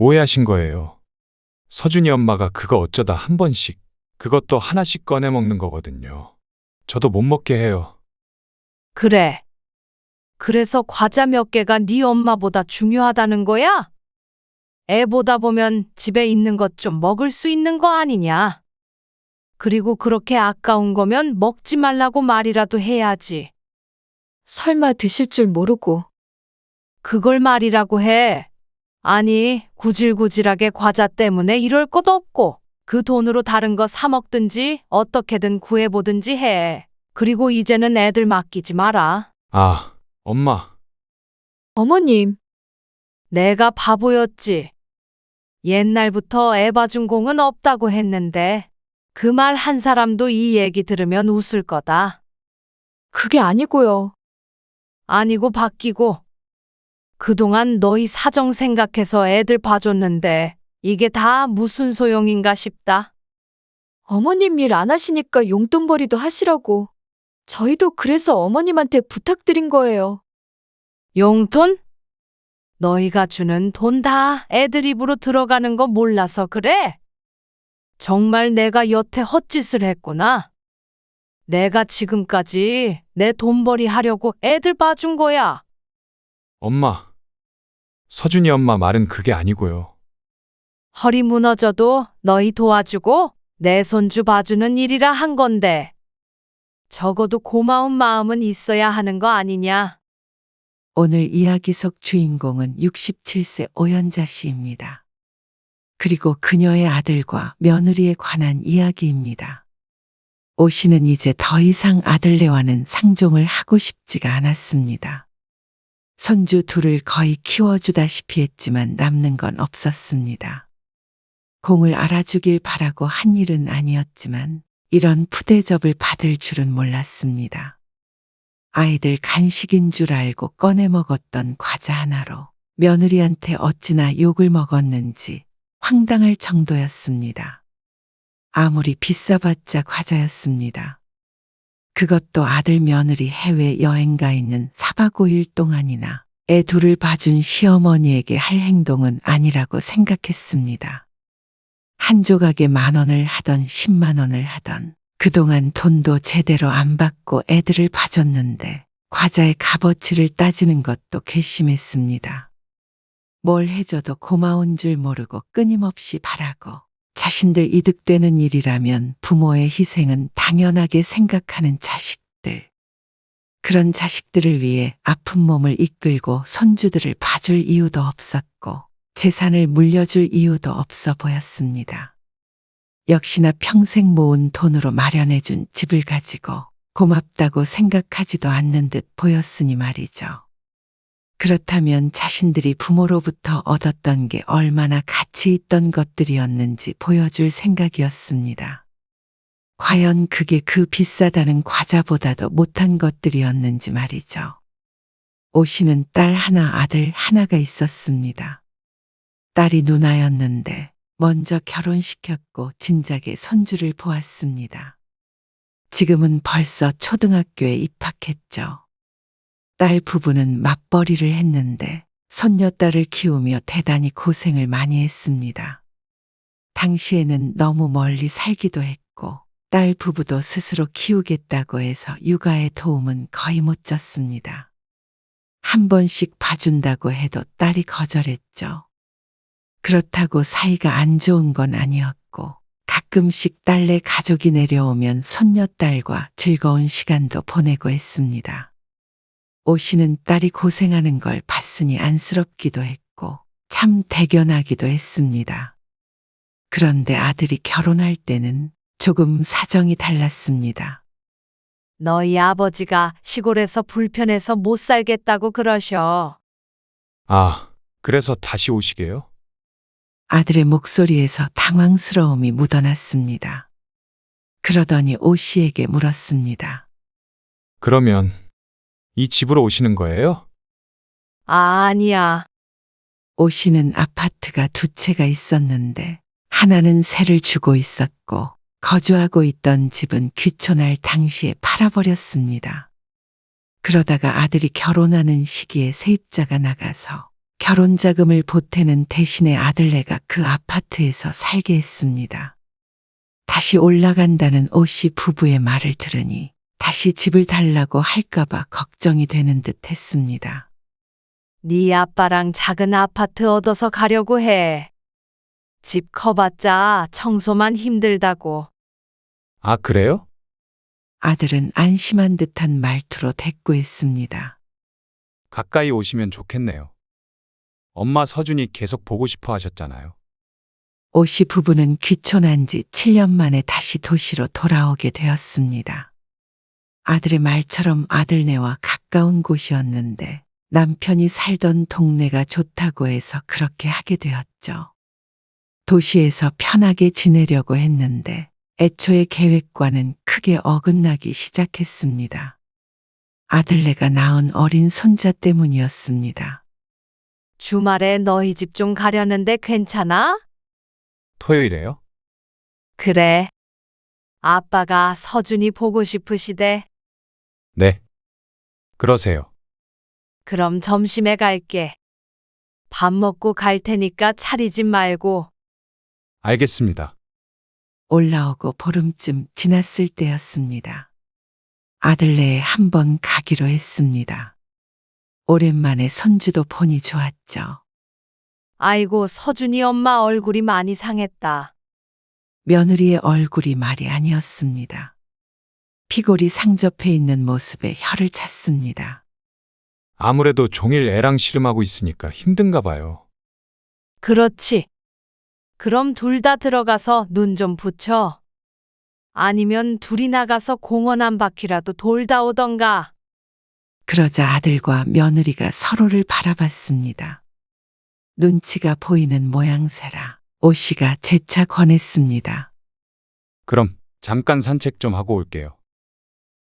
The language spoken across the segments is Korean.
오해하신 거예요. 서준이 엄마가 그거 어쩌다 한 번씩, 그것도 하나씩 꺼내 먹는 거거든요. 저도 못 먹게 해요. 그래. 그래서 과자 몇 개가 네 엄마보다 중요하다는 거야? 애 보다 보면 집에 있는 것 좀 먹을 수 있는 거 아니냐? 그리고 그렇게 아까운 거면 먹지 말라고 말이라도 해야지. 설마 드실 줄 모르고. 그걸 말이라고 해. 아니, 구질구질하게 과자 때문에 이럴 것도 없고, 그 돈으로 다른 거 사 먹든지 어떻게든 구해보든지 해. 그리고 이제는 애들 맡기지 마라. 아, 엄마. 어머님, 내가 바보였지. 옛날부터 애 봐준 공은 없다고 했는데, 그 말 한 사람도 이 얘기 들으면 웃을 거다. 그게 아니고요. 아니고 바뀌고. 그동안 너희 사정 생각해서 애들 봐줬는데, 이게 다 무슨 소용인가 싶다. 어머님 일 안 하시니까 용돈벌이도 하시라고. 저희도 그래서 어머님한테 부탁드린 거예요. 용돈? 너희가 주는 돈 다 애들 입으로 들어가는 거 몰라서 그래? 정말 내가 여태 헛짓을 했구나. 내가 지금까지 내 돈벌이 하려고 애들 봐준 거야. 엄마. 서준이 엄마 말은 그게 아니고요. 허리 무너져도 너희 도와주고 내 손주 봐주는 일이라 한 건데. 적어도 고마운 마음은 있어야 하는 거 아니냐? 오늘 이야기 속 주인공은 67세 오연자 씨입니다. 그리고 그녀의 아들과 며느리에 관한 이야기입니다. 오 씨는 이제 더 이상 아들네와는 상종을 하고 싶지가 않았습니다. 손주 둘을 거의 키워주다시피 했지만 남는 건 없었습니다. 공을 알아주길 바라고 한 일은 아니었지만 이런 푸대접을 받을 줄은 몰랐습니다. 아이들 간식인 줄 알고 꺼내 먹었던 과자 하나로 며느리한테 어찌나 욕을 먹었는지 황당할 정도였습니다. 아무리 비싸봤자 과자였습니다. 그것도 아들 며느리 해외 여행 가 있는 4박 5일 동안이나 애 둘을 봐준 시어머니에게 할 행동은 아니라고 생각했습니다. 한 조각에 10,000원을 하던 10만 원을 하던 그동안 돈도 제대로 안 받고 애들을 봐줬는데 과자의 값어치를 따지는 것도 괘씸했습니다. 뭘 해줘도 고마운 줄 모르고 끊임없이 바라고 자신들 이득되는 일이라면 부모의 희생은 당연하게 생각하는 자식들. 그런 자식들을 위해 아픈 몸을 이끌고 손주들을 봐줄 이유도 없었고 재산을 물려줄 이유도 없어 보였습니다. 역시나 평생 모은 돈으로 마련해준 집을 가지고 고맙다고 생각하지도 않는 듯 보였으니 말이죠. 그렇다면 자신들이 부모로부터 얻었던 게 얼마나 가치 있던 것들이었는지 보여줄 생각이었습니다. 과연 그게 그 비싸다는 과자보다도 못한 것들이었는지 말이죠. 오 씨는 딸 하나, 아들 하나가 있었습니다. 딸이 누나였는데 먼저 결혼시켰고 진작에 손주를 보았습니다. 지금은 벌써 초등학교에 입학했죠. 딸 부부는 맞벌이를 했는데 손녀딸을 키우며 대단히 고생을 많이 했습니다. 당시에는 너무 멀리 살기도 했고 딸 부부도 스스로 키우겠다고 해서 육아의 도움은 거의 못 줬습니다. 한 번씩 봐준다고 해도 딸이 거절했죠. 그렇다고 사이가 안 좋은 건 아니었고 가끔씩 딸네 가족이 내려오면 손녀딸과 즐거운 시간도 보내고 했습니다. 오 씨는 딸이 고생하는 걸 봤으니 안쓰럽기도 했고 참 대견하기도 했습니다. 그런데 아들이 결혼할 때는 조금 사정이 달랐습니다. 너희 아버지가 시골에서 불편해서 못 살겠다고 그러셔. 아, 그래서 다시 오시게요? 아들의 목소리에서 당황스러움이 묻어났습니다. 그러더니 오 씨에게 물었습니다. 그러면 이 집으로 오시는 거예요? 아니야. 오 씨는 아파트가 2채가 있었는데 하나는 세를 주고 있었고 거주하고 있던 집은 귀촌할 당시에 팔아버렸습니다. 그러다가 아들이 결혼하는 시기에 세입자가 나가서 결혼 자금을 보태는 대신에 아들네가 그 아파트에서 살게 했습니다. 다시 올라간다는 오씨 부부의 말을 들으니 다시 집을 달라고 할까봐 걱정이 되는 듯 했습니다. 네 아빠랑 작은 아파트 얻어서 가려고 해. 집 커봤자 청소만 힘들다고. 아, 그래요? 아들은 안심한 듯한 말투로 대꾸했습니다. 가까이 오시면 좋겠네요. 엄마 서준이 계속 보고 싶어 하셨잖아요. 오씨 부부는 귀촌한 지 7년 만에 다시 도시로 돌아오게 되었습니다. 아들의 말처럼 아들네와 가까운 곳이었는데 남편이 살던 동네가 좋다고 해서 그렇게 하게 되었죠. 도시에서 편하게 지내려고 했는데 애초의 계획과는 크게 어긋나기 시작했습니다. 아들네가 낳은 어린 손자 때문이었습니다. 주말에 너희 집 좀 가려는데 괜찮아? 토요일에요? 그래. 아빠가 서준이 보고 싶으시대. 네. 그러세요. 그럼 점심에 갈게. 밥 먹고 갈 테니까 차리지 말고. 알겠습니다. 올라오고 보름쯤 지났을 때였습니다. 아들네에 한번 가기로 했습니다. 오랜만에 손주도 보니 좋았죠. 아이고, 서준이 엄마 얼굴이 많이 상했다. 며느리의 얼굴이 말이 아니었습니다. 피골이 상접해 있는 모습에 혀를 찼습니다. 아무래도 종일 애랑 씨름하고 있으니까 힘든가 봐요. 그렇지. 그럼 둘 다 들어가서 눈 좀 붙여. 아니면 둘이 나가서 공원 한 바퀴라도 돌다 오던가. 그러자 아들과 며느리가 서로를 바라봤습니다. 눈치가 보이는 모양새라 오씨가 재차 권했습니다. 그럼 잠깐 산책 좀 하고 올게요.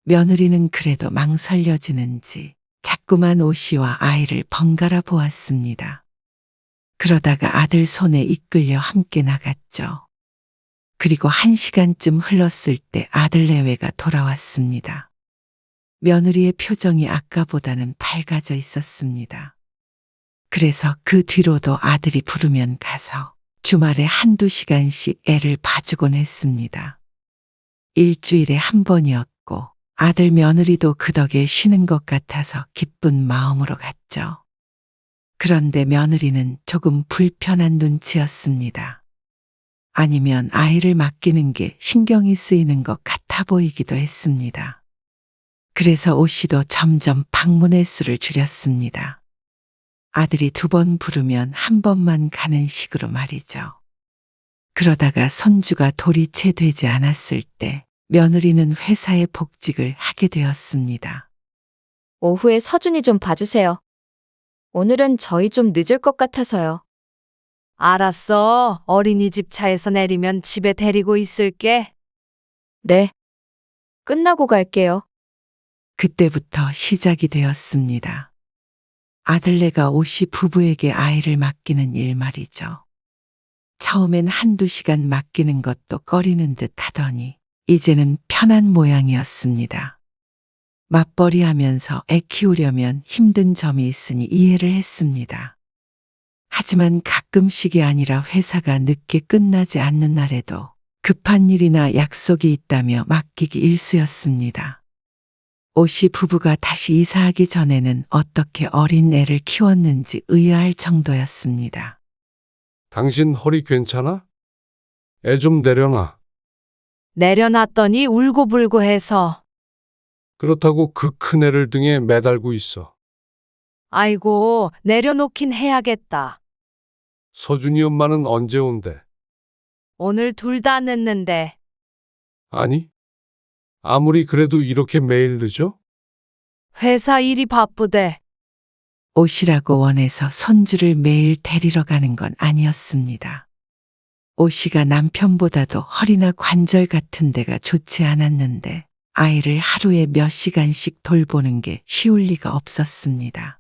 며느리는 그래도 망설여지는지 자꾸만 오씨와 아이를 번갈아 보았습니다. 그러다가 아들 손에 이끌려 함께 나갔죠. 그리고 1시간쯤 흘렀을 때 아들 내외가 돌아왔습니다. 며느리의 표정이 아까보다는 밝아져 있었습니다. 그래서 그 뒤로도 아들이 부르면 가서 주말에 1~2시간씩 애를 봐주곤 했습니다. 일주일에 한 번이었고 아들 며느리도 그 덕에 쉬는 것 같아서 기쁜 마음으로 갔죠. 그런데 며느리는 조금 불편한 눈치였습니다. 아니면 아이를 맡기는 게 신경이 쓰이는 것 같아 보이기도 했습니다. 그래서 오씨도 점점 방문 횟수를 줄였습니다. 아들이 2번 부르면 1번만 가는 식으로 말이죠. 그러다가 손주가 돌이 채 되지 않았을 때 며느리는 회사에 복직을 하게 되었습니다. 오후에 서준이 좀 봐주세요. 오늘은 저희 좀 늦을 것 같아서요. 알았어. 어린이집 차에서 내리면 집에 데리고 있을게. 네. 끝나고 갈게요. 그때부터 시작이 되었습니다. 아들네가 오씨 부부에게 아이를 맡기는 일 말이죠. 처음엔 1~2시간 맡기는 것도 꺼리는 듯 하더니 이제는 편한 모양이었습니다. 맞벌이 하면서 애 키우려면 힘든 점이 있으니 이해를 했습니다. 하지만 가끔씩이 아니라 회사가 늦게 끝나지 않는 날에도 급한 일이나 약속이 있다며 맡기기 일쑤였습니다. 오씨 부부가 다시 이사하기 전에는 어떻게 어린 애를 키웠는지 의아할 정도였습니다. 당신 허리 괜찮아? 애 좀 내려놔. 내려놨더니 울고불고 해서. 그렇다고 그 큰 애를 등에 매달고 있어. 아이고, 내려놓긴 해야겠다. 서준이 엄마는 언제 온대? 오늘 둘 다 늦는데. 아니, 아무리 그래도 이렇게 매일 늦어? 회사 일이 바쁘대. 오씨라고 원해서 손주를 매일 데리러 가는 건 아니었습니다. 오씨가 남편보다도 허리나 관절 같은 데가 좋지 않았는데 아이를 하루에 몇 시간씩 돌보는 게 쉬울 리가 없었습니다.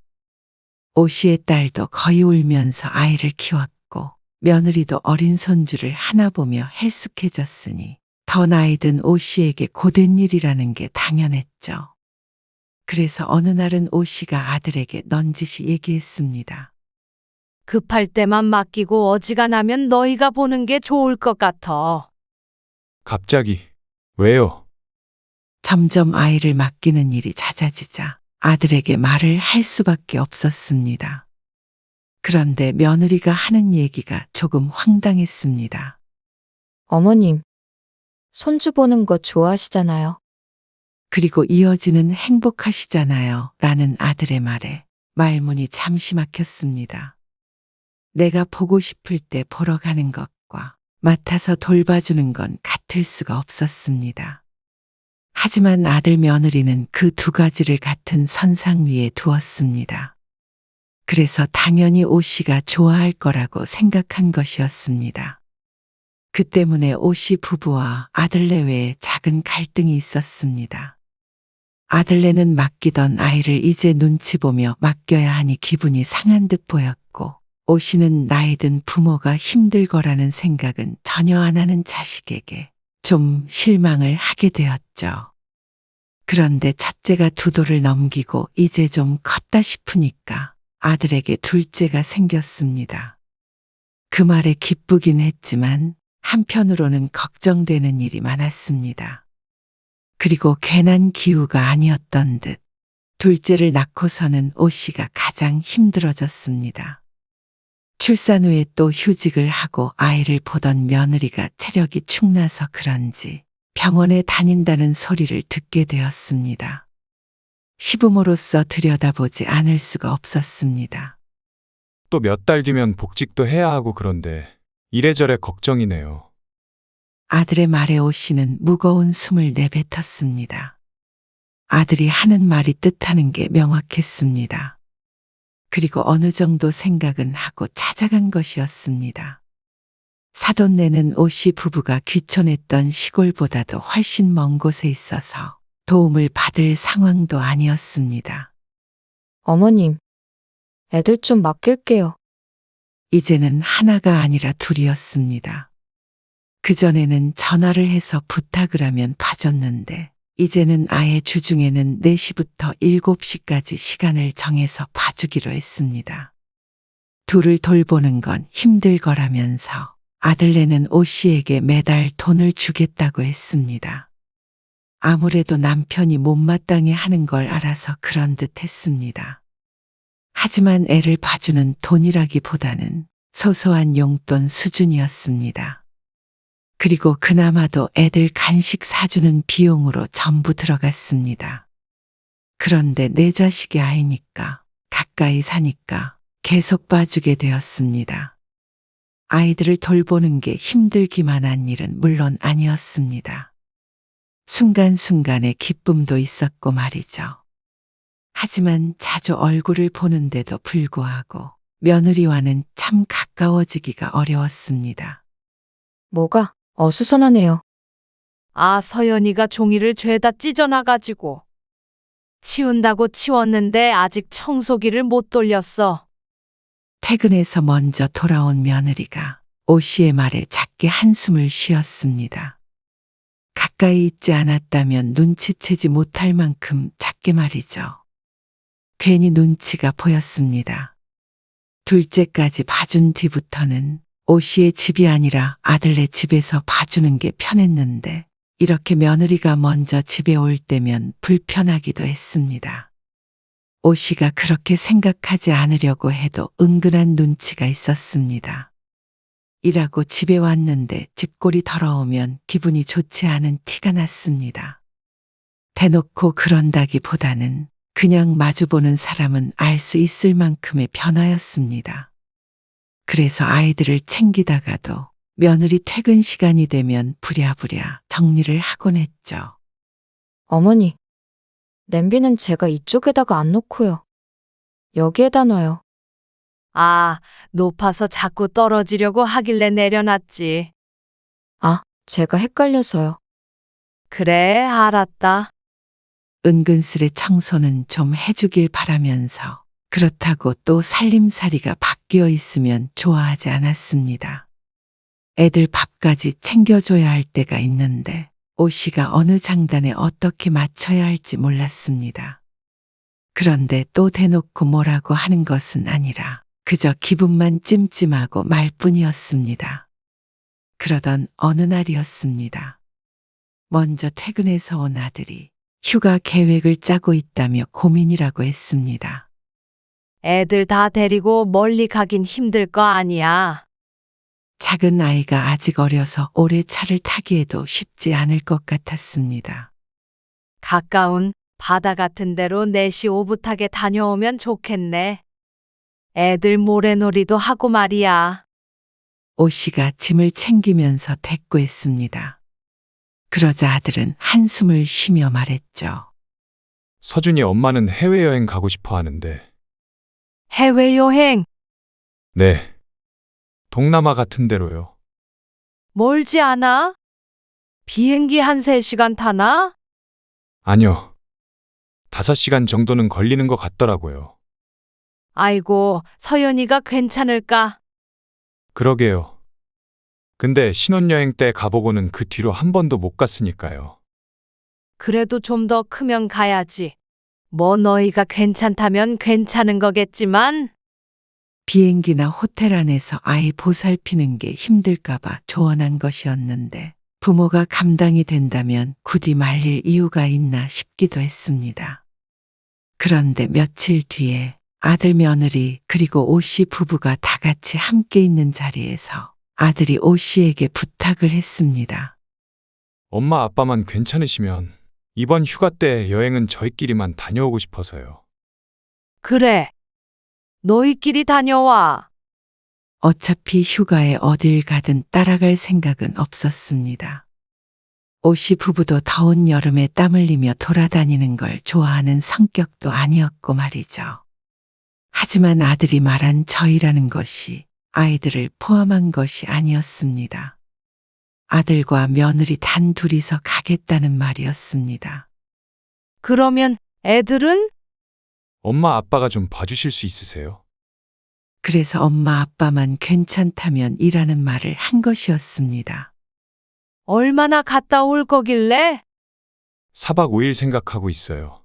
오씨의 딸도 거의 울면서 아이를 키웠고 며느리도 어린 손주를 하나 보며 헬쑥해졌으니 더 나이 든 오씨에게 고된 일이라는 게 당연했죠. 그래서 어느 날은 오씨가 아들에게 넌지시 얘기했습니다. 급할 때만 맡기고 어지간하면 너희가 보는 게 좋을 것 같아. 갑자기. 왜요? 점점 아이를 맡기는 일이 잦아지자 아들에게 말을 할 수밖에 없었습니다. 그런데 며느리가 하는 얘기가 조금 황당했습니다. 어머님, 손주 보는 거 좋아하시잖아요. 그리고 이어지는 행복하시잖아요. 라는 아들의 말에 말문이 잠시 막혔습니다. 내가 보고 싶을 때 보러 가는 것과 맡아서 돌봐주는 건 같을 수가 없었습니다. 하지만 아들 며느리는 그 두 가지를 같은 선상 위에 두었습니다. 그래서 당연히 오 씨가 좋아할 거라고 생각한 것이었습니다. 그 때문에 오 씨 부부와 아들내외에 작은 갈등이 있었습니다. 아들내는 맡기던 아이를 이제 눈치 보며 맡겨야 하니 기분이 상한 듯 보였고, 오 씨는 나이 든 부모가 힘들 거라는 생각은 전혀 안 하는 자식에게 좀 실망을 하게 되었죠. 그런데 첫째가 두 돌을 넘기고 이제 좀 컸다 싶으니까 아들에게 둘째가 생겼습니다. 그 말에 기쁘긴 했지만 한편으로는 걱정되는 일이 많았습니다. 그리고 괜한 기우가 아니었던 듯 둘째를 낳고서는 오 씨가 가장 힘들어졌습니다. 출산 후에 또 휴직을 하고 아이를 보던 며느리가 체력이 축나서 그런지 병원에 다닌다는 소리를 듣게 되었습니다. 시부모로서 들여다보지 않을 수가 없었습니다. 또 몇 달 뒤면 복직도 해야 하고 그런데 이래저래 걱정이네요. 아들의 말에 오 씨는 무거운 숨을 내뱉었습니다. 아들이 하는 말이 뜻하는 게 명확했습니다. 그리고 어느 정도 생각은 하고 찾아간 것이었습니다. 사돈 내는 오 씨 부부가 귀촌했던 시골보다도 훨씬 먼 곳에 있어서 도움을 받을 상황도 아니었습니다. 어머님, 애들 좀 맡길게요. 이제는 하나가 아니라 둘이었습니다. 그전에는 전화를 해서 부탁을 하면 봐줬는데 이제는 아예 주중에는 4시부터 7시까지 시간을 정해서 봐주기로 했습니다. 둘을 돌보는 건 힘들 거라면서 아들내는 오 씨에게 매달 돈을 주겠다고 했습니다. 아무래도 남편이 못마땅해 하는 걸 알아서 그런 듯 했습니다. 하지만 애를 봐주는 돈이라기보다는 소소한 용돈 수준이었습니다. 그리고 그나마도 애들 간식 사주는 비용으로 전부 들어갔습니다. 그런데 내 자식이 아이니까, 가까이 사니까 계속 봐주게 되었습니다. 아이들을 돌보는 게 힘들기만 한 일은 물론 아니었습니다. 순간순간의 기쁨도 있었고 말이죠. 하지만 자주 얼굴을 보는데도 불구하고 며느리와는 참 가까워지기가 어려웠습니다. 뭐가 어수선하네요. 아, 서연이가 종이를 죄다 찢어놔가지고. 치운다고 치웠는데 아직 청소기를 못 돌렸어. 퇴근해서 먼저 돌아온 며느리가 오 씨의 말에 작게 한숨을 쉬었습니다. 가까이 있지 않았다면 눈치채지 못할 만큼 작게 말이죠. 괜히 눈치가 보였습니다. 둘째까지 봐준 뒤부터는 오 씨의 집이 아니라 아들네 집에서 봐주는 게 편했는데 이렇게 며느리가 먼저 집에 올 때면 불편하기도 했습니다. 오 씨가 그렇게 생각하지 않으려고 해도 은근한 눈치가 있었습니다. 일하고 집에 왔는데 집골이 더러우면 기분이 좋지 않은 티가 났습니다. 대놓고 그런다기보다는 그냥 마주보는 사람은 알 수 있을 만큼의 변화였습니다. 그래서 아이들을 챙기다가도 며느리 퇴근 시간이 되면 부랴부랴 정리를 하곤 했죠. 어머니, 냄비는 제가 이쪽에다가 안 놓고요. 여기에다 놔요. 아, 높아서 자꾸 떨어지려고 하길래 내려놨지. 아, 제가 헷갈려서요. 그래, 알았다. 은근슬의 청소는 좀 해주길 바라면서 그렇다고 또 살림살이가 바뀌어 있으면 좋아하지 않았습니다. 애들 밥까지 챙겨줘야 할 때가 있는데 오 씨가 어느 장단에 어떻게 맞춰야 할지 몰랐습니다. 그런데 또 대놓고 뭐라고 하는 것은 아니라 그저 기분만 찜찜하고 말뿐이었습니다. 그러던 어느 날이었습니다. 먼저 퇴근해서 온 아들이 휴가 계획을 짜고 있다며 고민이라고 했습니다. 애들 다 데리고 멀리 가긴 힘들 거 아니야. 작은 아이가 아직 어려서 오래 차를 타기에도 쉽지 않을 것 같았습니다. 가까운 바다 같은 데로 4시 오붓하게 다녀오면 좋겠네. 애들 모래놀이도 하고 말이야. 오 씨가 짐을 챙기면서 대꾸했습니다. 그러자 아들은 한숨을 쉬며 말했죠. 서준이 엄마는 해외여행 가고 싶어 하는데. 해외여행 네. 동남아 같은 데로요. 멀지 않아? 비행기 한 3시간 타나? 아니요. 5시간 정도는 걸리는 것 같더라고요. 아이고, 서연이가 괜찮을까? 그러게요. 근데 신혼여행 때 가보고는 그 뒤로 한 번도 못 갔으니까요. 그래도 좀 더 크면 가야지. 뭐 너희가 괜찮다면 괜찮은 거겠지만 비행기나 호텔 안에서 아이 보살피는 게 힘들까봐 조언한 것이었는데 부모가 감당이 된다면 굳이 말릴 이유가 있나 싶기도 했습니다. 그런데 며칠 뒤에 아들 며느리 그리고 오 씨 부부가 다 같이 함께 있는 자리에서 아들이 오 씨에게 부탁을 했습니다. 엄마 아빠만 괜찮으시면 이번 휴가 때 여행은 저희끼리만 다녀오고 싶어서요. 그래. 너희끼리 다녀와. 어차피 휴가에 어딜 가든 따라갈 생각은 없었습니다. 오 씨 부부도 더운 여름에 땀 흘리며 돌아다니는 걸 좋아하는 성격도 아니었고 말이죠. 하지만 아들이 말한 저희라는 것이 아이들을 포함한 것이 아니었습니다. 아들과 며느리 단 둘이서 가겠다는 말이었습니다. 그러면 애들은? 엄마 아빠가 좀 봐주실 수 있으세요? 그래서 엄마 아빠만 괜찮다면 이라는 말을 한 것이었습니다. 얼마나 갔다 올 거길래? 4박 5일 생각하고 있어요.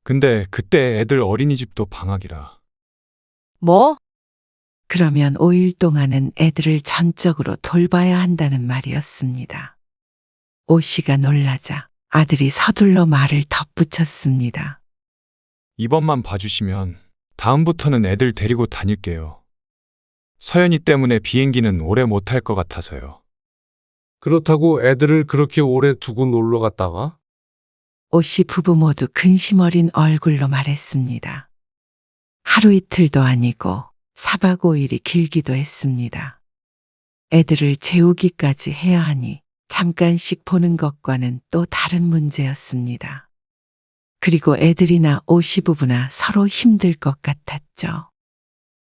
근데 그때 애들 어린이집도 방학이라. 뭐? 그러면 5일 동안은 애들을 전적으로 돌봐야 한다는 말이었습니다. 오 씨가 놀라자 아들이 서둘러 말을 덧붙였습니다. 이번만 봐주시면 다음부터는 애들 데리고 다닐게요. 서연이 때문에 비행기는 오래 못 탈 것 같아서요. 그렇다고 애들을 그렇게 오래 두고 놀러 갔다가? 오 씨 부부 모두 근심 어린 얼굴로 말했습니다. 하루 이틀도 아니고 4박 5일이 길기도 했습니다. 애들을 재우기까지 해야 하니 잠깐씩 보는 것과는 또 다른 문제였습니다. 그리고 애들이나 오 씨 부부나 서로 힘들 것 같았죠.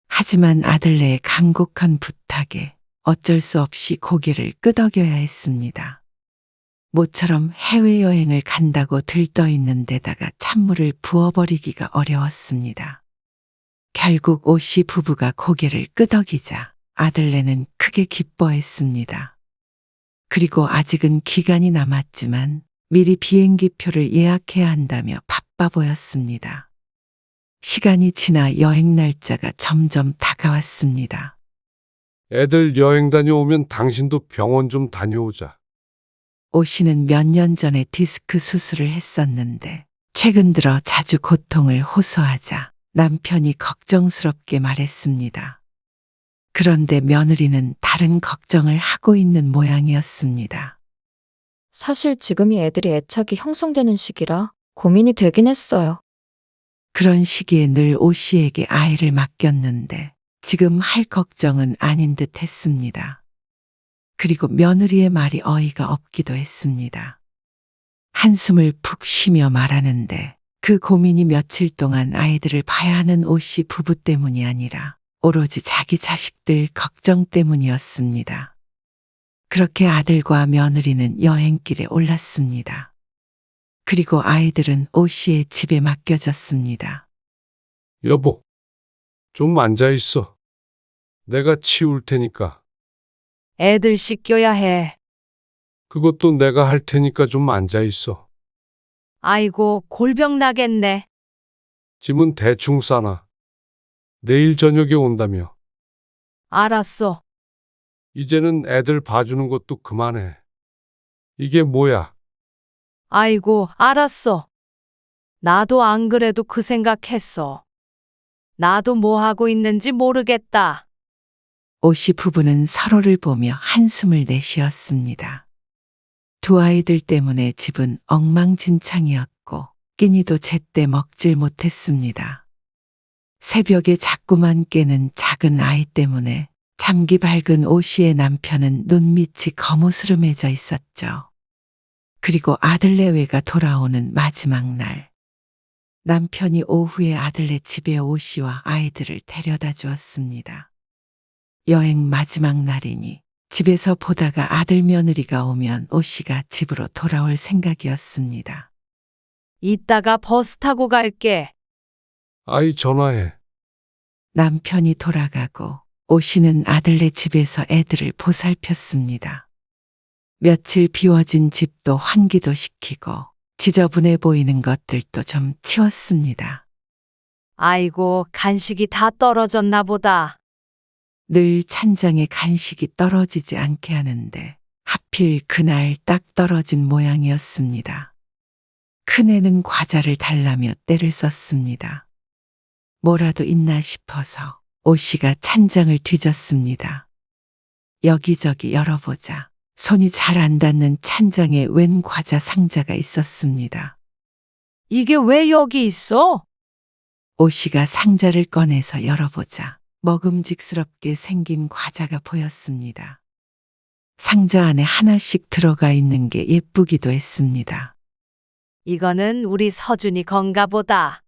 하지만 아들네의 간곡한 부탁에 어쩔 수 없이 고개를 끄덕여야 했습니다. 모처럼 해외여행을 간다고 들떠있는 데다가 찬물을 부어버리기가 어려웠습니다. 결국 오 씨 부부가 고개를 끄덕이자 아들네는 크게 기뻐했습니다. 그리고 아직은 기간이 남았지만 미리 비행기표를 예약해야 한다며 바빠 보였습니다. 시간이 지나 여행 날짜가 점점 다가왔습니다. 애들 여행 다녀오면 당신도 병원 좀 다녀오자. 오 씨는 몇 년 전에 디스크 수술을 했었는데 최근 들어 자주 고통을 호소하자 남편이 걱정스럽게 말했습니다. 그런데 며느리는 다른 걱정을 하고 있는 모양이었습니다. 사실 지금이 애들이 애착이 형성되는 시기라 고민이 되긴 했어요. 그런 시기에 늘 오 씨에게 아이를 맡겼는데 지금 할 걱정은 아닌 듯 했습니다. 그리고 며느리의 말이 어이가 없기도 했습니다. 한숨을 푹 쉬며 말하는데 그 고민이 며칠 동안 아이들을 봐야 하는 오 씨 부부 때문이 아니라 오로지 자기 자식들 걱정 때문이었습니다. 그렇게 아들과 며느리는 여행길에 올랐습니다. 그리고 아이들은 오 씨의 집에 맡겨졌습니다. 여보, 좀 앉아 있어. 내가 치울 테니까. 애들 씻겨야 해. 그것도 내가 할 테니까 좀 앉아 있어. 아이고, 골병 나겠네. 짐은 대충 싸놔. 내일 저녁에 온다며. 알았어. 이제는 애들 봐주는 것도 그만해. 이게 뭐야? 아이고, 알았어. 나도 안 그래도 그 생각했어. 나도 뭐 하고 있는지 모르겠다. 오씨 부부는 서로를 보며 한숨을 내쉬었습니다. 두 아이들 때문에 집은 엉망진창이었고 끼니도 제때 먹질 못했습니다. 새벽에 자꾸만 깨는 작은 아이 때문에 잠기 밝은 오씨의 남편은 눈밑이 거무스름해져 있었죠. 그리고 아들내외가 돌아오는 마지막 날, 남편이 오후에 아들네 집에 오씨와 아이들을 데려다 주었습니다. 여행 마지막 날이니 집에서 보다가 아들 며느리가 오면 오씨가 집으로 돌아올 생각이었습니다. 이따가 버스 타고 갈게. 아이 전화해. 남편이 돌아가고 오씨는 아들네 집에서 애들을 보살폈습니다. 며칠 비워진 집도 환기도 시키고 지저분해 보이는 것들도 좀 치웠습니다. 아이고, 간식이 다 떨어졌나 보다. 늘 찬장에 간식이 떨어지지 않게 하는데 하필 그날 딱 떨어진 모양이었습니다. 큰애는 과자를 달라며 떼를 썼습니다. 뭐라도 있나 싶어서 오씨가 찬장을 뒤졌습니다. 여기저기 열어보자 손이 잘 안 닿는 찬장에 웬 과자 상자가 있었습니다. 이게 왜 여기 있어? 오씨가 상자를 꺼내서 열어보자 먹음직스럽게 생긴 과자가 보였습니다. 상자 안에 하나씩 들어가 있는 게 예쁘기도 했습니다. 이거는 우리 서준이 건가 보다.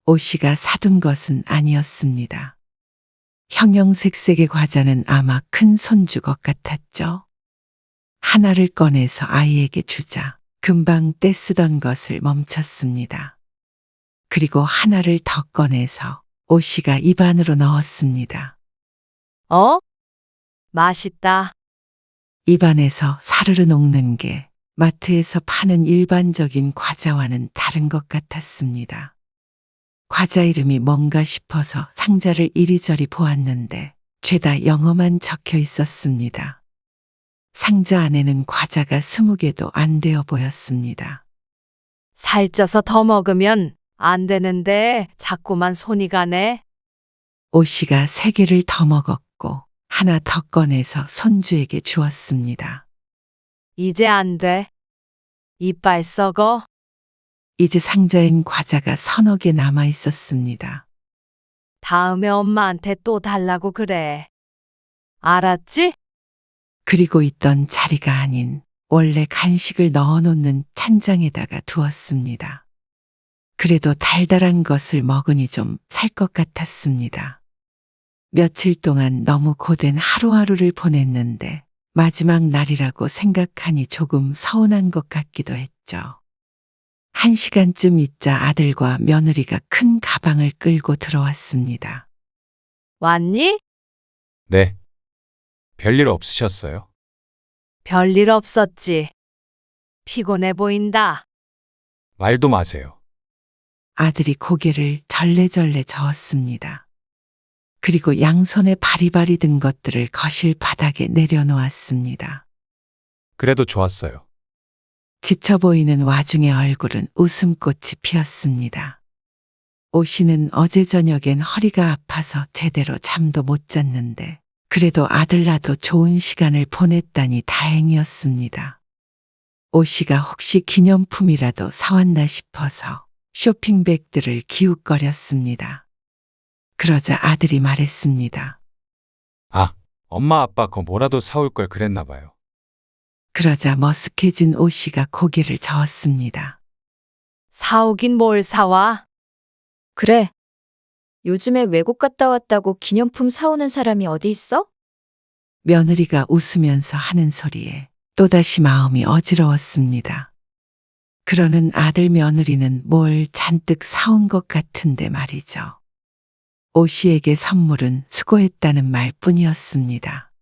오씨가 사둔 것은 아니었습니다. 형형색색의 과자는 아마 큰 손주 것 같았죠. 하나를 꺼내서 아이에게 주자 금방 떼쓰던 것을 멈췄습니다. 그리고 하나를 더 꺼내서 오씨가 입 안으로 넣었습니다. 어? 맛있다. 입 안에서 사르르 녹는 게 마트에서 파는 일반적인 과자와는 다른 것 같았습니다. 과자 이름이 뭔가 싶어서 상자를 이리저리 보았는데 죄다 영어만 적혀 있었습니다. 상자 안에는 과자가 20개도 안 되어 보였습니다. 살쪄서 더 먹으면 안 되는데 자꾸만 손이 가네. 오씨가 3개를 더 먹었고 하나 더 꺼내서 손주에게 주었습니다. 이제 안 돼. 이빨 썩어. 이제 상자엔 과자가 3개 남아 있었습니다. 다음에 엄마한테 또 달라고 그래. 알았지? 그리고 있던 자리가 아닌 원래 간식을 넣어놓는 찬장에다가 두었습니다. 그래도 달달한 것을 먹으니 좀 살 것 같았습니다. 며칠 동안 너무 고된 하루하루를 보냈는데 마지막 날이라고 생각하니 조금 서운한 것 같기도 했죠. 1시간쯤 있자 아들과 며느리가 큰 가방을 끌고 들어왔습니다. 왔니? 네. 별일 없으셨어요? 별일 없었지. 피곤해 보인다. 말도 마세요. 아들이 고개를 절레절레 저었습니다. 그리고 양손에 바리바리 든 것들을 거실 바닥에 내려놓았습니다. 그래도 좋았어요. 지쳐 보이는 와중에 얼굴은 웃음꽃이 피었습니다. 오씨는 어제 저녁엔 허리가 아파서 제대로 잠도 못 잤는데 그래도 아들 낳아도 좋은 시간을 보냈다니 다행이었습니다. 오씨가 혹시 기념품이라도 사왔나 싶어서 쇼핑백들을 기웃거렸습니다. 그러자 아들이 말했습니다. 아, 엄마 아빠 거 뭐라도 사올 걸 그랬나 봐요. 그러자 머쓱해진 오씨가 고개를 저었습니다. 사오긴 뭘 사와? 그래. 요즘에 외국 갔다 왔다고 기념품 사오는 사람이 어디 있어? 며느리가 웃으면서 하는 소리에 또다시 마음이 어지러웠습니다. 그러는 아들 며느리는 뭘 잔뜩 사온 것 같은데 말이죠. 오씨에게 선물은 수고했다는 말뿐이었습니다.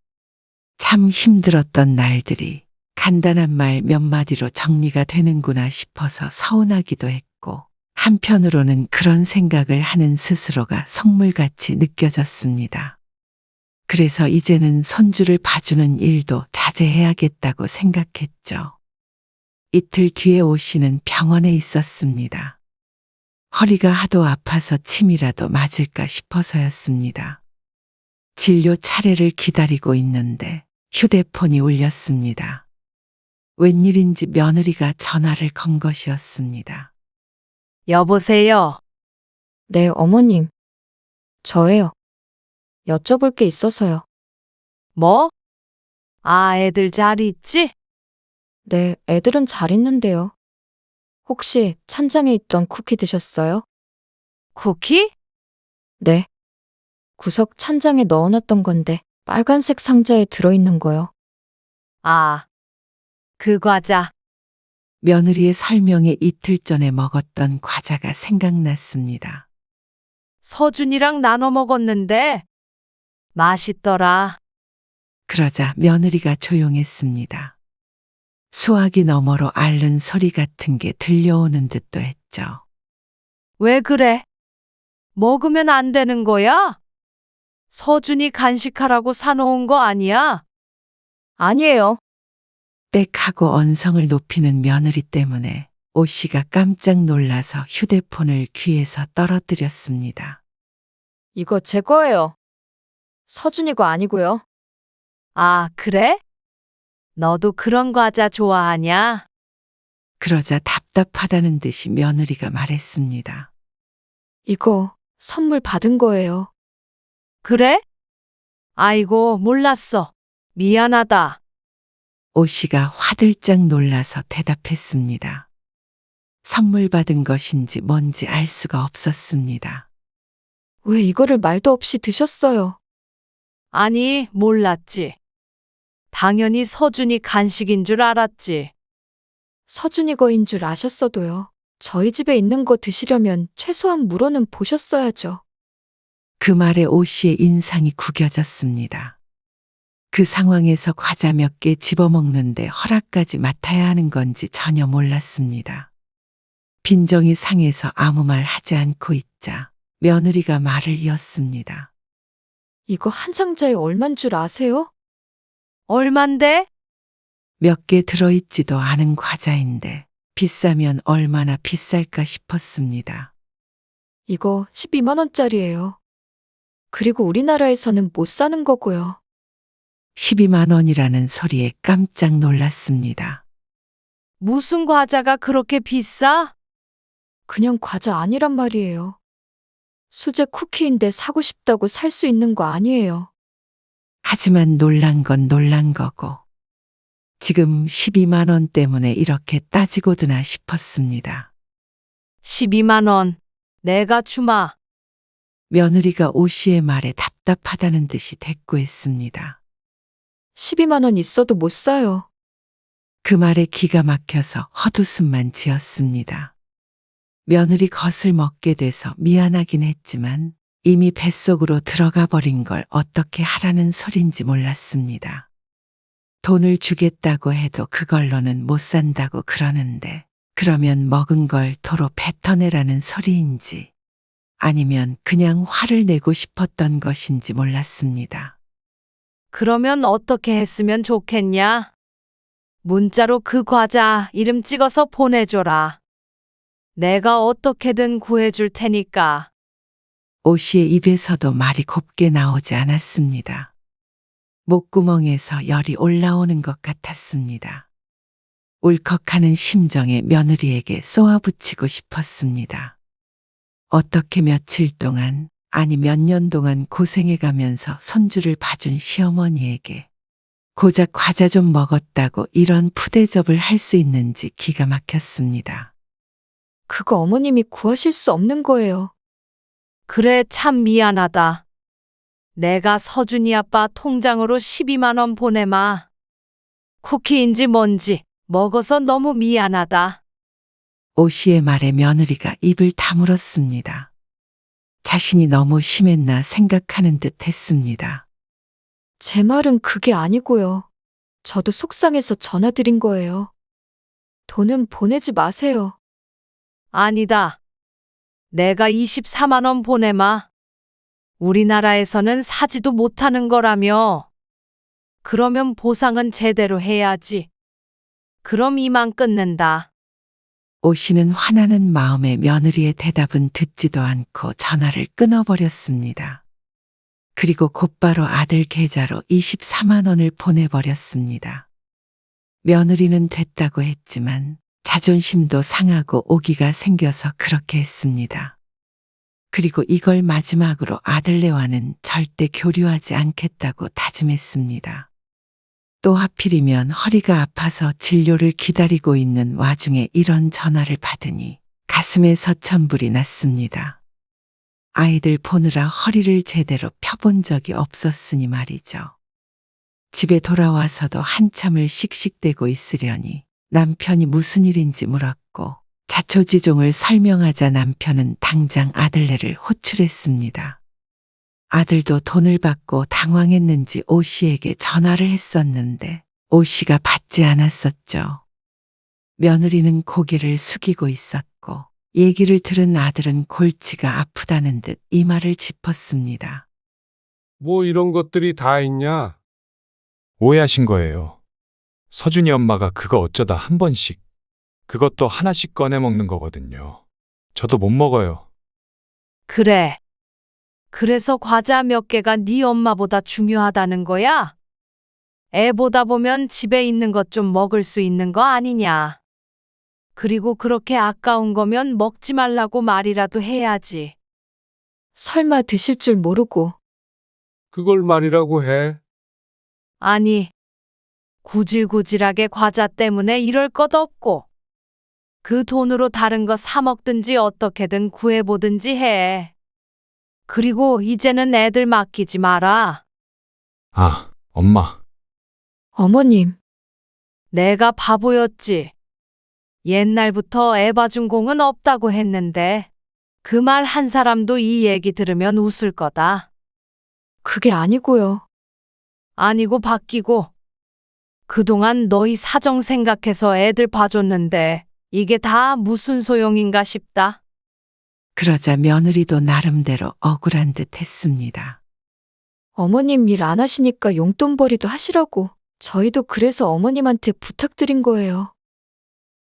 참 힘들었던 날들이 간단한 말 몇 마디로 정리가 되는구나 싶어서 서운하기도 했고 한편으로는 그런 생각을 하는 스스로가 속물같이 느껴졌습니다. 그래서 이제는 손주를 봐주는 일도 자제해야겠다고 생각했죠. 이틀 뒤에 오 씨는 병원에 있었습니다. 허리가 하도 아파서 침이라도 맞을까 싶어서였습니다. 진료 차례를 기다리고 있는데 휴대폰이 울렸습니다. 웬일인지 며느리가 전화를 건 것이었습니다. 여보세요. 네, 어머님. 저예요. 여쭤볼 게 있어서요. 뭐? 아, 애들 잘 있지? 네, 애들은 잘 있는데요. 혹시 찬장에 있던 쿠키 드셨어요? 쿠키? 네. 구석 찬장에 넣어놨던 건데 빨간색 상자에 들어있는 거요. 아, 그 과자. 며느리의 설명에 이틀 전에 먹었던 과자가 생각났습니다. 서준이랑 나눠 먹었는데 맛있더라. 그러자 며느리가 조용했습니다. 수화기 너머로 앓는 소리 같은 게 들려오는 듯도 했죠. 왜 그래? 먹으면 안 되는 거야? 서준이 간식하라고 사놓은 거 아니야? 아니에요. 빽하고 언성을 높이는 며느리 때문에 오 씨가 깜짝 놀라서 휴대폰을 귀에서 떨어뜨렸습니다. 이거 제 거예요. 서준이 거 아니고요. 아, 그래? 너도 그런 과자 좋아하냐? 그러자 답답하다는 듯이 며느리가 말했습니다. 이거 선물 받은 거예요. 그래? 아이고, 몰랐어. 미안하다. 오 씨가 화들짝 놀라서 대답했습니다. 선물 받은 것인지 뭔지 알 수가 없었습니다. 왜 이거를 말도 없이 드셨어요? 아니, 몰랐지. 당연히 서준이 간식인 줄 알았지. 서준이 거인 줄 아셨어도요. 저희 집에 있는 거 드시려면 최소한 물어는 보셨어야죠. 그 말에 오 씨의 인상이 구겨졌습니다. 그 상황에서 과자 몇 개 집어먹는데 허락까지 맡아야 하는 건지 전혀 몰랐습니다. 빈정이 상해서 아무 말 하지 않고 있자 며느리가 말을 이었습니다. 이거 한 상자에 얼만 줄 아세요? 얼만데? 몇 개 들어있지도 않은 과자인데 비싸면 얼마나 비쌀까 싶었습니다. 이거 12만 원짜리예요. 그리고 우리나라에서는 못 사는 거고요. 12만 원이라는 소리에 깜짝 놀랐습니다. 무슨 과자가 그렇게 비싸? 그냥 과자 아니란 말이에요. 수제 쿠키인데 사고 싶다고 살 수 있는 거 아니에요. 하지만 놀란 건 놀란 거고 지금 12만 원 때문에 이렇게 따지고 드나 싶었습니다. 12만 원. 내가 주마. 며느리가 오 씨의 말에 답답하다는 듯이 대꾸했습니다. 12만 원 있어도 못 사요. 그 말에 기가 막혀서 헛웃음만 지었습니다. 며느리 겉을 먹게 돼서 미안하긴 했지만 이미 뱃속으로 들어가 버린 걸 어떻게 하라는 소린지 몰랐습니다. 돈을 주겠다고 해도 그걸로는 못 산다고 그러는데 그러면 먹은 걸 도로 뱉어내라는 소리인지 아니면 그냥 화를 내고 싶었던 것인지 몰랐습니다. 그러면 어떻게 했으면 좋겠냐? 문자로 그 과자 이름 찍어서 보내줘라. 내가 어떻게든 구해줄 테니까. 오 씨의 입에서도 말이 곱게 나오지 않았습니다. 목구멍에서 열이 올라오는 것 같았습니다. 울컥하는 심정에 며느리에게 쏘아붙이고 싶었습니다. 어떻게 며칠 동안, 아니 몇 년 동안 고생해가면서 손주를 봐준 시어머니에게 고작 과자 좀 먹었다고 이런 푸대접을 할 수 있는지 기가 막혔습니다. 그거 어머님이 구하실 수 없는 거예요. 그래, 참 미안하다. 내가 서준이 아빠 통장으로 12만 원 보내마. 쿠키인지 뭔지 먹어서 너무 미안하다. 오 씨의 말에 며느리가 입을 다물었습니다. 자신이 너무 심했나 생각하는 듯 했습니다. 제 말은 그게 아니고요. 저도 속상해서 전화드린 거예요. 돈은 보내지 마세요. 아니다. 내가 24만 원 보내마. 우리나라에서는 사지도 못하는 거라며. 그러면 보상은 제대로 해야지. 그럼 이만 끊는다. 오 씨는 화나는 마음에 며느리의 대답은 듣지도 않고 전화를 끊어버렸습니다. 그리고 곧바로 아들 계좌로 24만 원을 보내버렸습니다. 며느리는 됐다고 했지만 자존심도 상하고 오기가 생겨서 그렇게 했습니다. 그리고 이걸 마지막으로 아들네와는 절대 교류하지 않겠다고 다짐했습니다. 또 하필이면 허리가 아파서 진료를 기다리고 있는 와중에 이런 전화를 받으니 가슴에 서천불이 났습니다. 아이들 보느라 허리를 제대로 펴본 적이 없었으니 말이죠. 집에 돌아와서도 한참을 씩씩대고 있으려니 남편이 무슨 일인지 물었고 자초지종을 설명하자 남편은 당장 아들네를 호출했습니다. 아들도 돈을 받고 당황했는지 오 씨에게 전화를 했었는데 오 씨가 받지 않았었죠. 며느리는 고개를 숙이고 있었고 얘기를 들은 아들은 골치가 아프다는 듯 이마를 짚었습니다. 뭐 이런 것들이 다 있냐? 오해하신 거예요. 서준이 엄마가 그거 어쩌다 한 번씩, 그것도 하나씩 꺼내 먹는 거거든요. 저도 못 먹어요. 그래. 그래서 과자 몇 개가 네 엄마보다 중요하다는 거야? 애 보다 보면 집에 있는 것 좀 먹을 수 있는 거 아니냐? 그리고 그렇게 아까운 거면 먹지 말라고 말이라도 해야지. 설마 드실 줄 모르고. 그걸 말이라고 해. 아니, 구질구질하게 과자 때문에 이럴 것 없고, 그 돈으로 다른 거 사 먹든지 어떻게든 구해보든지 해. 그리고 이제는 애들 맡기지 마라. 아, 엄마. 어머님, 내가 바보였지. 옛날부터 애 봐준 공은 없다고 했는데, 그 말 한 사람도 이 얘기 들으면 웃을 거다. 그게 아니고요. 아니고 바뀌고. 그동안 너희 사정 생각해서 애들 봐줬는데, 이게 다 무슨 소용인가 싶다. 그러자 며느리도 나름대로 억울한 듯 했습니다. 어머님 일 안 하시니까 용돈벌이도 하시라고. 저희도 그래서 어머님한테 부탁드린 거예요.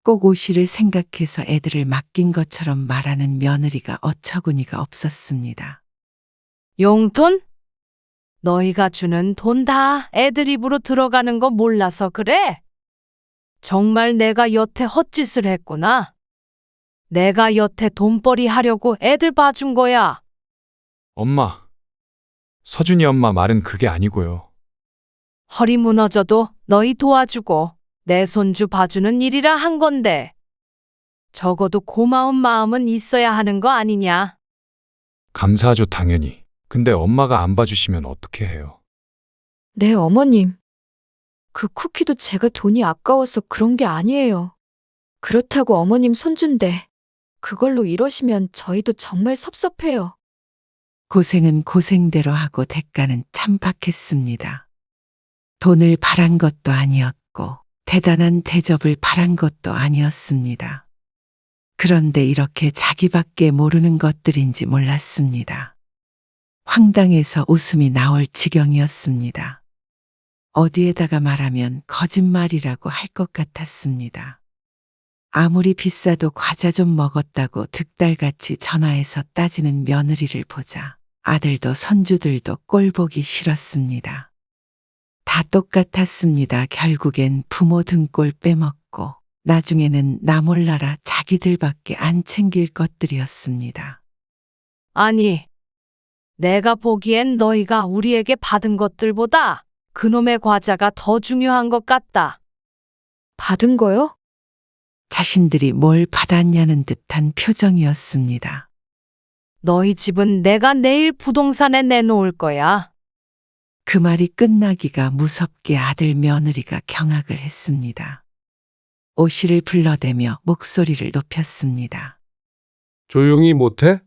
꼭 오 씨를 생각해서 애들을 맡긴 것처럼 말하는 며느리가 어처구니가 없었습니다. 용돈? 너희가 주는 돈 다 애들 입으로 들어가는 거 몰라서 그래? 정말 내가 여태 헛짓을 했구나. 내가 여태 돈벌이 하려고 애들 봐준 거야. 엄마. 서준이 엄마 말은 그게 아니고요. 허리 무너져도 너희 도와주고 내 손주 봐주는 일이라 한 건데. 적어도 고마운 마음은 있어야 하는 거 아니냐. 감사하죠, 당연히. 근데 엄마가 안 봐주시면 어떻게 해요? 네, 어머님. 그 쿠키도 제가 돈이 아까워서 그런 게 아니에요. 그렇다고 어머님 손준데 그걸로 이러시면 저희도 정말 섭섭해요. 고생은 고생대로 하고 대가는 참박했습니다. 돈을 바란 것도 아니었고 대단한 대접을 바란 것도 아니었습니다. 그런데 이렇게 자기밖에 모르는 것들인지 몰랐습니다. 황당해서 웃음이 나올 지경이었습니다. 어디에다가 말하면 거짓말이라고 할 것 같았습니다. 아무리 비싸도 과자 좀 먹었다고 득달같이 전화해서 따지는 며느리를 보자 아들도 손주들도 꼴보기 싫었습니다. 다 똑같았습니다. 결국엔 부모 등골 빼먹고 나중에는 나 몰라라 자기들밖에 안 챙길 것들이었습니다. 아니, 내가 보기엔 너희가 우리에게 받은 것들보다 그놈의 과자가 더 중요한 것 같다. 받은 거요? 자신들이 뭘 받았냐는 듯한 표정이었습니다. 너희 집은 내가 내일 부동산에 내놓을 거야. 그 말이 끝나기가 무섭게 아들 며느리가 경악을 했습니다. 오 씨를 불러대며 목소리를 높였습니다. 조용히 못해?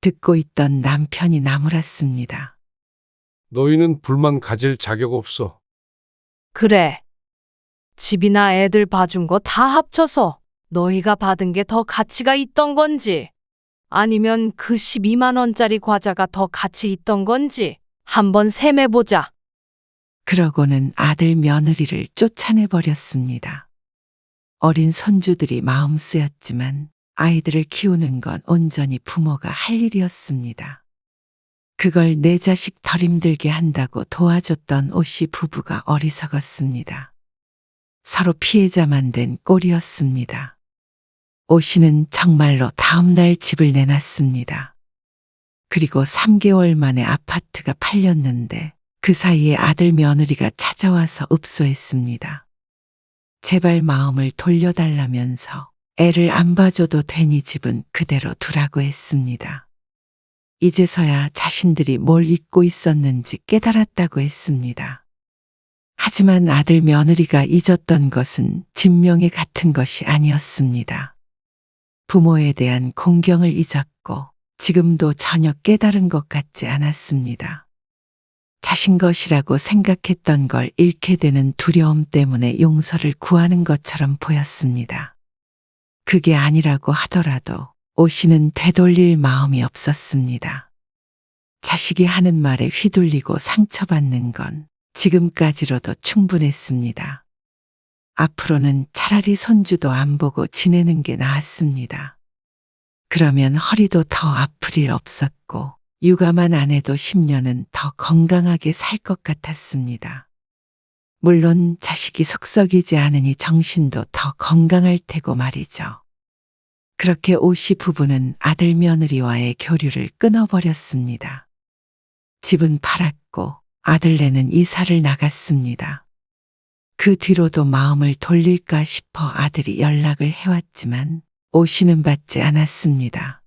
듣고 있던 남편이 나무랐습니다. 너희는 불만 가질 자격 없어. 그래. 집이나 애들 봐준 거 다 합쳐서 너희가 받은 게 더 가치가 있던 건지. 아니면 그 12만 원짜리 과자가 더 가치 있던 건지 한번 셈해보자. 그러고는 아들 며느리를 쫓아내 버렸습니다. 어린 손주들이 마음 쓰였지만 아이들을 키우는 건 온전히 부모가 할 일이었습니다. 그걸 내 자식 덜 힘들게 한다고 도와줬던 오씨 부부가 어리석었습니다. 서로 피해자만 된 꼴이었습니다. 오씨는 정말로 다음날 집을 내놨습니다. 그리고 3개월 만에 아파트가 팔렸는데 그 사이에 아들 며느리가 찾아와서 읍소했습니다. 제발 마음을 돌려달라면서 애를 안 봐줘도 되니 집은 그대로 두라고 했습니다. 이제서야 자신들이 뭘 잊고 있었는지 깨달았다고 했습니다. 하지만 아들 며느리가 잊었던 것은 진명에 같은 것이 아니었습니다. 부모에 대한 공경을 잊었고 지금도 전혀 깨달은 것 같지 않았습니다. 자신 것이라고 생각했던 걸 잃게 되는 두려움 때문에 용서를 구하는 것처럼 보였습니다. 그게 아니라고 하더라도 오씨는 되돌릴 마음이 없었습니다. 자식이 하는 말에 휘둘리고 상처받는 건 지금까지로도 충분했습니다. 앞으로는 차라리 손주도 안 보고 지내는 게 나았습니다. 그러면 허리도 더 아플 일 없었고 육아만 안 해도 10년은 더 건강하게 살 것 같았습니다. 물론 자식이 석석이지 않으니 정신도 더 건강할 테고 말이죠. 그렇게 오씨 부부는 아들 며느리와의 교류를 끊어버렸습니다. 집은 팔았고 아들네는 이사를 나갔습니다. 그 뒤로도 마음을 돌릴까 싶어 아들이 연락을 해왔지만 오씨는 받지 않았습니다.